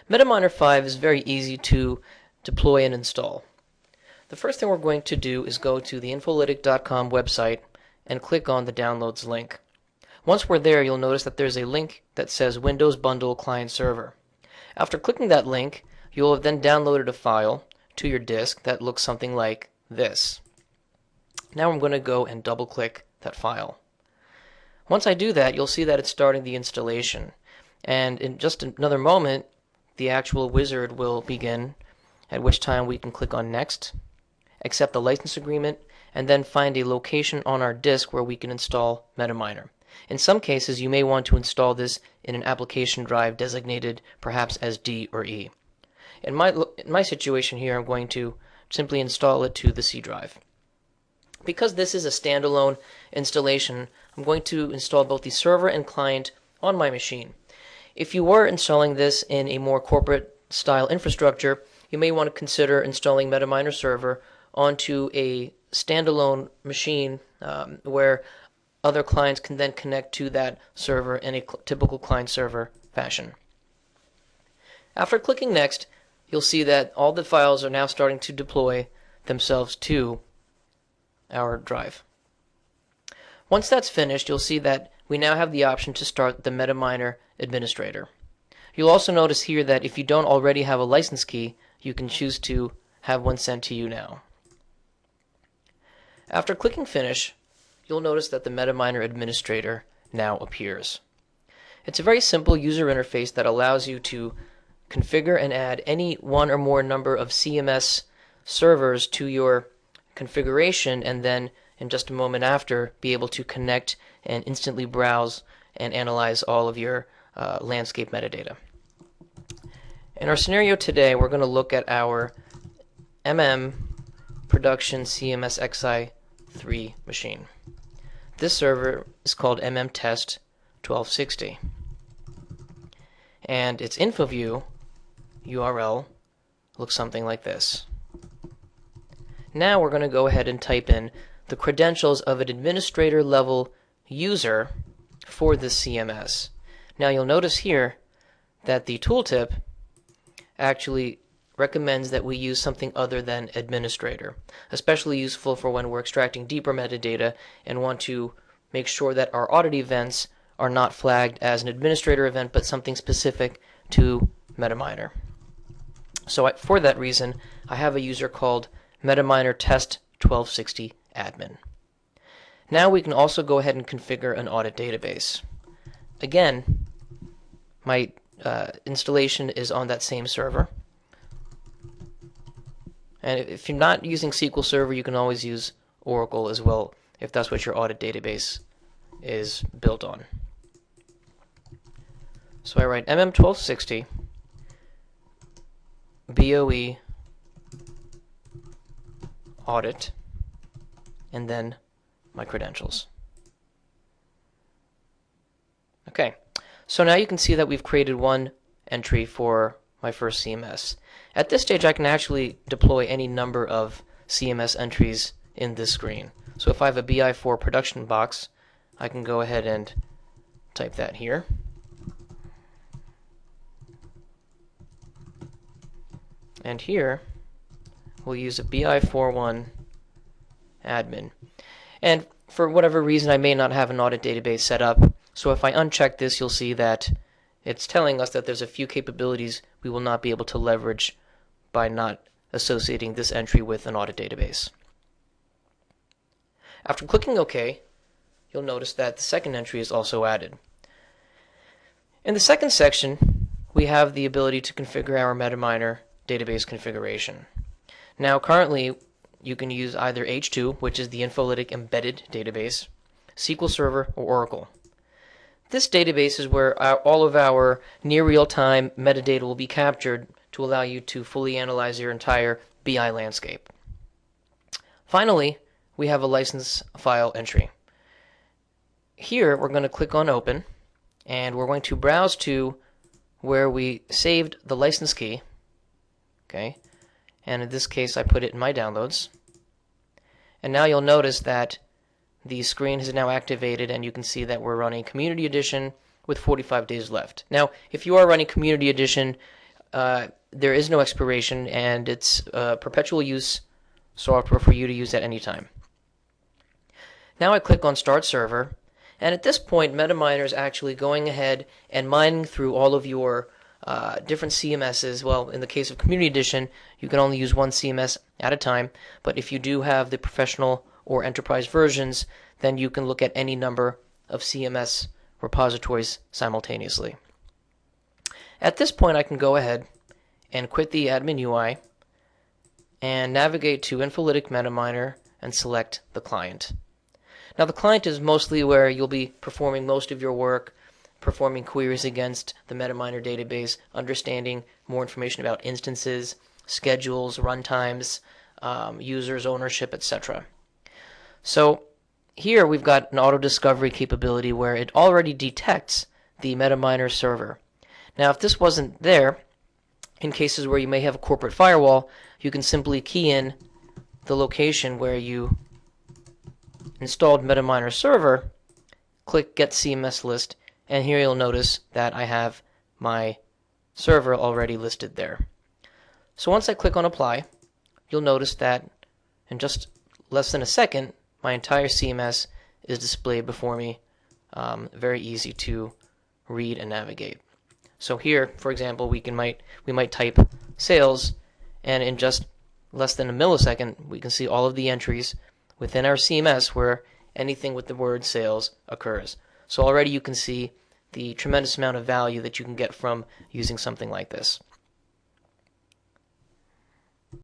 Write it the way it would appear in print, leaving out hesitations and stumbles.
MetaMiner 5 is very easy to deploy and install. The first thing we're going to do is go to the infolytic.com website and click on the downloads link. Once we're there, you'll notice that there's a link that says Windows Bundle Client Server. After clicking that link, you'll have then downloaded a file to your disk that looks something like this. Now I'm going to go and double click that file. Once I do that, you'll see that it's starting the installation. And in just another moment, the actual wizard will begin, at which time we can click on Next, accept the license agreement, and then find a location on our disk where we can install MetaMiner. In some cases, you may want to install this in an application drive designated perhaps as D or E. In my situation here, I'm going to simply install it to the C drive. Because this is a standalone installation, I'm going to install both the server and client on my machine. If you were installing this in a more corporate style infrastructure, you may want to consider installing MetaMiner server onto a standalone machine where other clients can then connect to that server in a typical client server fashion. After clicking Next, you'll see that all the files are now starting to deploy themselves to our drive. Once that's finished, you'll see that we now have the option to start the MetaMiner administrator. You'll also notice here that if you don't already have a license key, you can choose to have one sent to you now. After clicking Finish, you'll notice that the MetaMiner administrator now appears. It's a very simple user interface that allows you to configure and add any one or more number of CMS servers to your configuration, and then in just a moment after be able to connect and instantly browse and analyze all of your landscape metadata. In our scenario today, we're going to look at our Production CMS XI3 machine. This server is called Test 1260, and its InfoView URL looks something like this. Now we're going to go ahead and type in the credentials of an administrator level user for this CMS. Now you'll notice here that the tooltip actually recommends that we use something other than administrator, especially useful for when we're extracting deeper metadata and want to make sure that our audit events are not flagged as an administrator event but something specific to MetaMiner. So for that reason, I have a user called MetaMiner Test 1260 admin. Now we can also go ahead and configure an audit database. Again, my installation is on that same server. And if you're not using SQL Server, you can always use Oracle as well, if that's what your audit database is built on. So I write MM1260 BOE audit, and then my credentials. Okay, so now you can see that we've created one entry for my first CMS. At this stage, I can actually deploy any number of CMS entries in this screen. So if I have a BI4 production box, I can go ahead and type that here. And here, we'll use a BI41 admin. And for whatever reason, I may not have an audit database set up. So if I uncheck this, you'll see that it's telling us that there's a few capabilities we will not be able to leverage by not associating this entry with an audit database. After clicking OK, you'll notice that the second entry is also added. In the second section, we have the ability to configure our MetaMiner database configuration. Now currently, you can use either H2, which is the Infolytic embedded database, SQL Server, or Oracle. This database is where all of our near real-time metadata will be captured to allow you to fully analyze your entire BI landscape. Finally, we have a license file entry. Here, we're going to click on Open, and we're going to browse to where we saved the license key. Okay, and in this case, I put it in my downloads. And now you'll notice that the screen is now activated, and you can see that we're running Community Edition with 45 days left. Now, if you are running Community Edition, there is no expiration, and it's perpetual use software for you to use at any time. Now I click on Start Server, and at this point MetaMiner is actually going ahead and mining through all of your different CMSs. Well, in the case of Community Edition, you can only use one CMS at a time, but if you do have the professional or enterprise versions, then you can look at any number of CMS repositories simultaneously. At this point, I can go ahead and quit the admin UI and navigate to Infolytic MetaMiner and select the client. Now, the client is mostly where you'll be performing most of your work, performing queries against the MetaMiner database, understanding more information about instances, schedules, runtimes, users, ownership, etc. So here we've got an auto discovery capability where it already detects the MetaMiner server. Now, if this wasn't there, in cases where you may have a corporate firewall, you can simply key in the location where you installed MetaMiner server, click Get CMS List, and here you'll notice that I have my server already listed there. So once I click on Apply, you'll notice that in just less than a second, my entire CMS is displayed before me. Very easy to read and navigate. So here, for example, we might type sales, and in just less than a millisecond, we can see all of the entries within our CMS where anything with the word sales occurs. So already you can see the tremendous amount of value that you can get from using something like this.